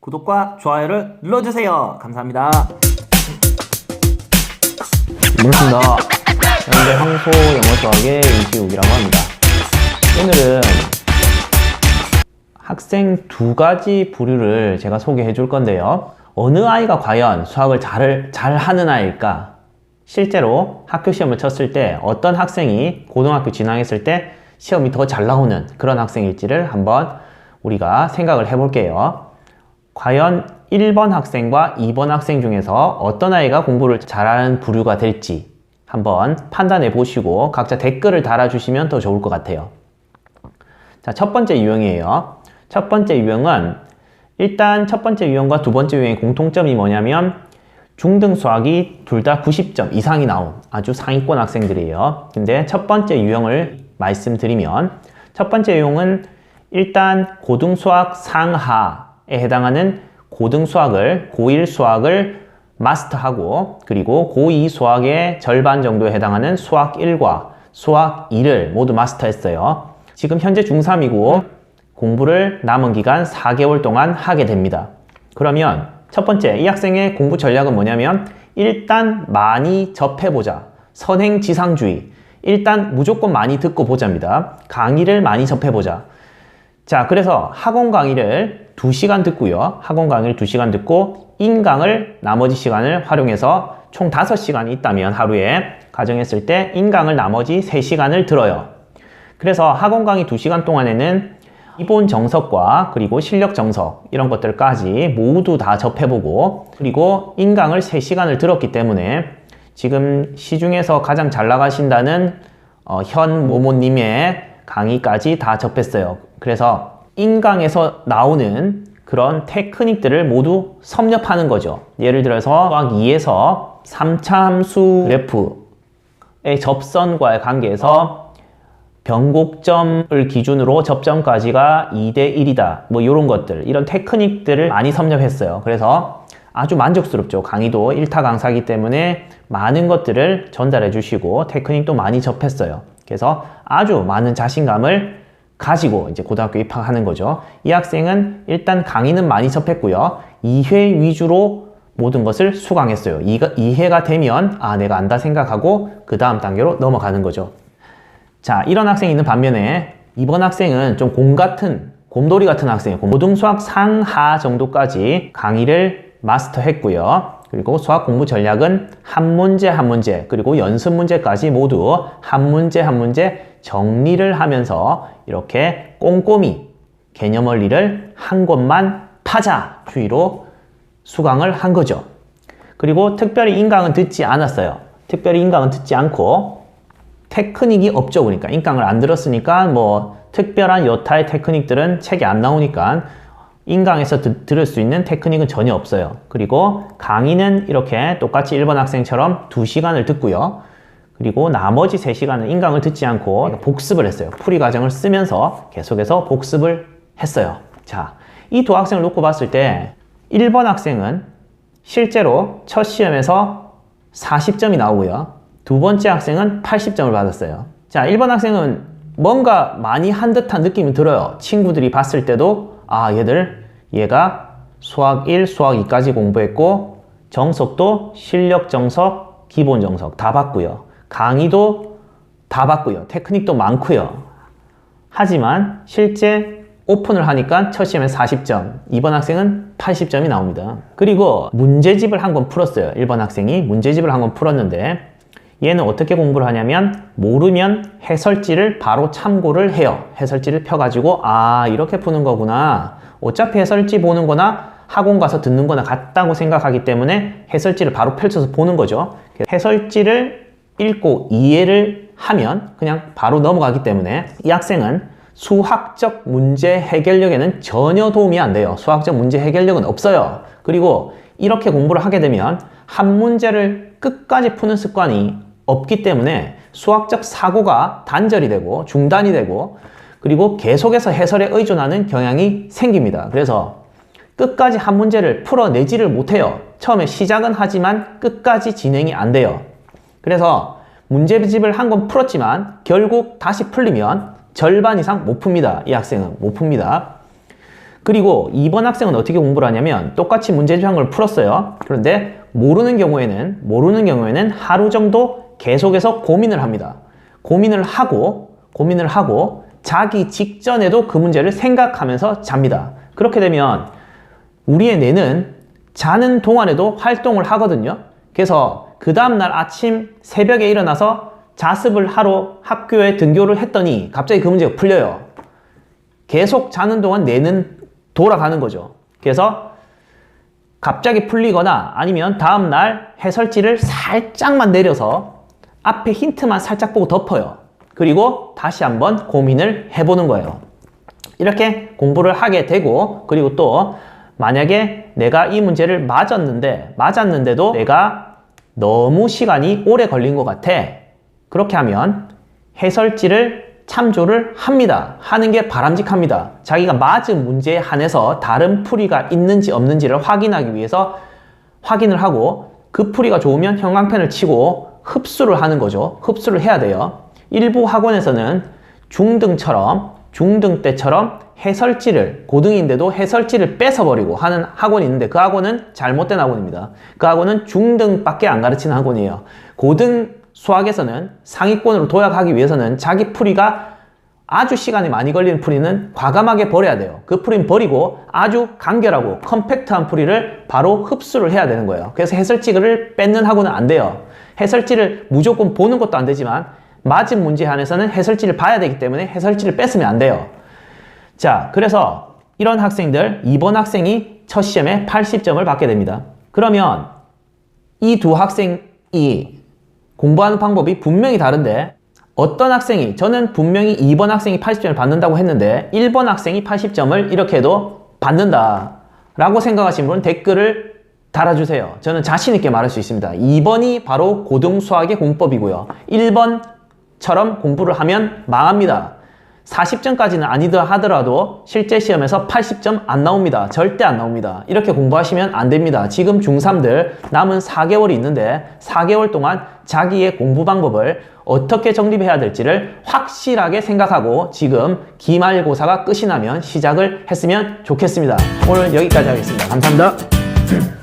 구독과 좋아요를 눌러주세요. 감사합니다. 반갑습니다. 현재 황소 영어 수학의 임시욱이라고 합니다. 오늘은 학생 두 가지 부류를 제가 소개해 줄 건데요. 어느 아이가 과연 수학을 잘 하는 아이일까? 실제로 학교 시험을 쳤을 때 어떤 학생이 고등학교 진학했을 때 시험이 더 잘 나오는 그런 학생일지를 한번 우리가 생각을 해 볼게요. 과연 1번 학생과 2번 학생 중에서 어떤 아이가 공부를 잘하는 부류가 될지 한번 판단해 보시고 각자 댓글을 달아주시면 더 좋을 것 같아요. 자, 첫 번째 유형이에요. 첫 번째 유형은 일단 첫 번째 유형과 두 번째 유형의 공통점이 뭐냐면 중등 수학이 둘 다 90점 이상이 나온 아주 상위권 학생들이에요. 근데 첫 번째 유형을 말씀드리면 첫 번째 유형은 일단 고등 수학 상하에 해당하는 고등 수학을 고1 수학을 마스터하고 그리고 고2 수학의 절반 정도에 해당하는 수학 1과 수학 2를 모두 마스터했어요. 지금 현재 중3이고 공부를 남은 기간 4개월 동안 하게 됩니다. 그러면 첫 번째 이 학생의 공부 전략은 뭐냐면 일단 많이 접해보자. 선행지상주의. 일단 무조건 많이 듣고 보자입니다. 강의를 많이 접해보자. 자, 그래서 학원 강의를 2시간 듣고요. 학원 강의를 2시간 듣고 인강을 나머지 시간을 활용해서 총 5시간이 있다면 하루에 가정했을 때 인강을 나머지 3시간을 들어요. 그래서 학원 강의 2시간 동안에는 기본 정석과 그리고 실력 정석 이런 것들까지 모두 다 접해보고 그리고 인강을 3시간을 들었기 때문에 지금 시중에서 가장 잘 나가신다는 현 모모님의 강의까지 다 접했어요. 그래서 인강에서 나오는 그런 테크닉들을 모두 섭렵하는 거죠. 예를 들어서 수학 2에서 3차 함수 그래프의 접선과의 관계에서 변곡점을 기준으로 접점까지가 2대 1이다. 뭐 이런 것들, 이런 테크닉들을 많이 섭렵했어요. 그래서 아주 만족스럽죠. 강의도 1타 강사이기 때문에 많은 것들을 전달해 주시고 테크닉도 많이 접했어요. 그래서 아주 많은 자신감을 가지고 이제 고등학교 입학하는 거죠. 이 학생은 일단 강의는 많이 접했고요. 2회 위주로 모든 것을 수강했어요. 2회가 되면 아 내가 안다 생각하고 그 다음 단계로 넘어가는 거죠. 자, 이런 학생이 있는 반면에 이번 학생은 좀 곰돌이 같은 학생이에요. 고등수학 상하 정도까지 강의를 마스터했고요. 그리고 수학 공부 전략은 한 문제 한 문제 그리고 연습 문제까지 모두 한 문제 한 문제 정리를 하면서 이렇게 꼼꼼히 개념 원리를 한 권만 파자 주의로 수강을 한 거죠. 그리고 특별히 인강은 듣지 않았어요. 특별히 인강은 듣지 않고 테크닉이 없죠. 그러니까 인강을 안 들었으니까 뭐 특별한 여타의 테크닉들은 책에 안 나오니까 인강에서 들을 수 있는 테크닉은 전혀 없어요. 그리고 강의는 이렇게 똑같이 1번 학생처럼 2시간을 듣고요. 그리고 나머지 3시간은 인강을 듣지 않고 복습을 했어요. 풀이 과정을 쓰면서 계속해서 복습을 했어요. 자, 이 두 학생을 놓고 봤을 때 1번 학생은 실제로 첫 시험에서 40점이 나오고요. 두 번째 학생은 80점을 받았어요. 자, 1번 학생은 뭔가 많이 한 듯한 느낌이 들어요. 친구들이 봤을 때도 아, 얘가 수학 1, 수학 2까지 공부했고 정석도 실력 정석, 기본 정석 다 봤고요. 강의도 다 봤고요. 테크닉도 많고요. 하지만 실제 오픈을 하니까 첫 시험에 40점, 2번 학생은 80점이 나옵니다. 그리고 문제집을 한 권 풀었어요. 1번 학생이 문제집을 한 권 풀었는데 얘는 어떻게 공부를 하냐면 모르면 해설지를 바로 참고를 해요. 해설지를 펴가지고 아 이렇게 푸는 거구나. 어차피 해설지 보는 거나 학원 가서 듣는 거나 같다고 생각하기 때문에 해설지를 바로 펼쳐서 보는 거죠. 해설지를 읽고 이해를 하면 그냥 바로 넘어가기 때문에 이 학생은 수학적 문제 해결력에는 전혀 도움이 안 돼요. 수학적 문제 해결력은 없어요. 그리고 이렇게 공부를 하게 되면 한 문제를 끝까지 푸는 습관이 없기 때문에 수학적 사고가 단절이 되고 중단이 되고 그리고 계속해서 해설에 의존하는 경향이 생깁니다. 그래서 끝까지 한 문제를 풀어내지를 못해요. 처음에 시작은 하지만 끝까지 진행이 안 돼요. 그래서 문제집을 한 권 풀었지만 결국 다시 풀리면 절반 이상 못 풉니다. 이 학생은 못 풉니다. 그리고 2번 학생은 어떻게 공부를 하냐면 똑같이 문제집합을 풀었어요. 그런데 모르는 경우에는 하루 정도 계속해서 고민을 합니다. 고민을 하고 자기 직전에도 그 문제를 생각하면서 잡니다. 그렇게 되면 우리의 뇌는 자는 동안에도 활동을 하거든요. 그래서 그 다음날 아침 새벽에 일어나서 자습을 하러 학교에 등교를 했더니 갑자기 그 문제가 풀려요. 계속 자는 동안 뇌는 돌아가는 거죠. 그래서 갑자기 풀리거나 아니면 다음날 해설지를 살짝만 내려서 앞에 힌트만 살짝 보고 덮어요. 그리고 다시 한번 고민을 해보는 거예요. 이렇게 공부를 하게 되고, 그리고 또 만약에 내가 이 문제를 맞았는데도 내가 너무 시간이 오래 걸린 것 같아. 그렇게 하면 해설지를 참조를 합니다. 하는 게 바람직합니다. 자기가 맞은 문제에 한해서 다른 풀이가 있는지 없는지를 확인하기 위해서 확인을 하고, 그 풀이가 좋으면 형광펜을 치고 흡수를 하는 거죠. 흡수를 해야 돼요. 일부 학원에서는 중등 때처럼 해설지를, 고등인데도 해설지를 뺏어버리고 하는 학원이 있는데 그 학원은 잘못된 학원입니다. 그 학원은 중등밖에 안 가르치는 학원이에요. 고등 수학에서는 상위권으로 도약하기 위해서는 자기 풀이가 아주 시간이 많이 걸리는 풀이는 과감하게 버려야 돼요. 그 풀이는 버리고 아주 간결하고 컴팩트한 풀이를 바로 흡수를 해야 되는 거예요. 그래서 해설지를 뺏는 학원은 안 돼요. 해설지를 무조건 보는 것도 안 되지만 맞은 문제에 한해서는 해설지를 봐야 되기 때문에 해설지를 뺏으면 안 돼요. 자, 그래서 이런 학생들, 2번 학생이 첫 시험에 80점을 받게 됩니다. 그러면 이 두 학생이 공부하는 방법이 분명히 다른데, 어떤 학생이, 저는 분명히 2번 학생이 80점을 받는다고 했는데 1번 학생이 80점을 이렇게 해도 받는다 라고 생각하시는 분은 댓글을 달아주세요. 저는 자신 있게 말할 수 있습니다. 2번이 바로 고등수학의 공법이고요. 1번처럼 공부를 하면 망합니다. 40점까지는 아니다 하더라도 실제 시험에서 80점 안 나옵니다. 절대 안 나옵니다. 이렇게 공부하시면 안 됩니다. 지금 중3들 남은 4개월이 있는데 4개월 동안 자기의 공부 방법을 어떻게 정립해야 될지를 확실하게 생각하고 지금 기말고사가 끝이 나면 시작을 했으면 좋겠습니다. 오늘 여기까지 하겠습니다. 감사합니다.